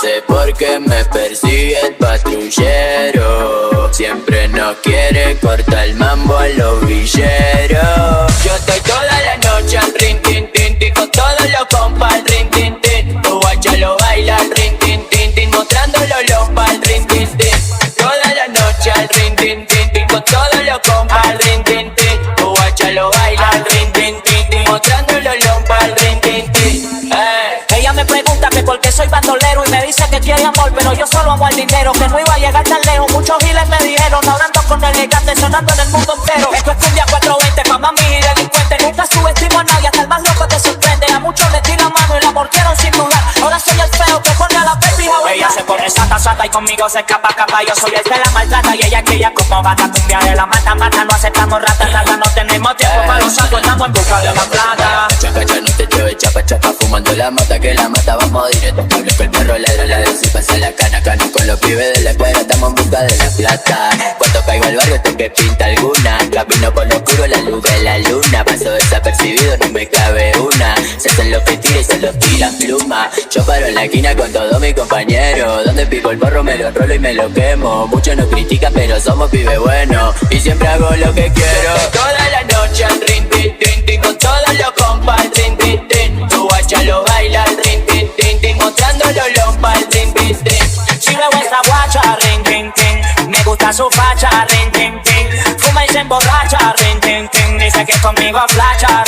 sé por qué me persigue el patrullero. Siempre nos quiere cortar el mambo a los villeros. Yo estoy toda la noche al rin tin tin tin, con todos los compas al rin tin tin. Tu guacha lo baila al rin tin tin tin, mostrando los lompas al rin tin tin. Toda la noche al rin tin tin tin, con todos los compas al rin tin tin. Tu guacha lo baila al rin tin tin tin, mostrando los lompas al rin tin tin. Ella me pregunta que por qué soy bandolero y me dice que quiere amor, pero yo solo amo el dinero, que no iba a llegar tan lejos. Muchos giles me dijeron, ahora ando con elegante, sonando en el mundo entero. Esto es cumbia 420, pa' mami y delincuente. Nunca subestimo a nadie, hasta el más loco te sorprende. A muchos les tira mano y la mordieron sin dudar. Ahora soy el feo que pone a la baby a bailar. Ella se pone sata y conmigo se escapa. Yo soy el que la maltrata y ella es que ella como gata. Cumbia de la mata, no aceptamos rata. No tenemos tiempo para los sacos, estamos en busca de la plata. Chaca, no te lleve chapa, fumando la mata, que la mata vamos directo. Hablo con el perro, ladra, si pasa la cana. Con los pibes de la escuela, estamos en busca de la plata. Cuando caigo al barrio, te que pinta alguna. Camino por lo oscuro, la luz de la luna. Paso desapercibido, no me cabe una. Se hacen los que tira y se los tiran pluma. Yo paro en la esquina con todos mis compañeros. Donde pico el porro, me lo enrolo y me lo quemo. Muchos nos critican, pero somos pibes buenos. Y siempre hago lo que quiero. Toda la noche al rin tin tin tin, con todos los compas al rin tin tin. Tu guacha lo baila al rin tin tin tin, mostrando los lompas al rin tin tin. Si veo esta guacha, rin tin tin, me gusta su facha, rin tin tin. Fuma y se emborracha, rin tin tin. Dice que conmigo flacha,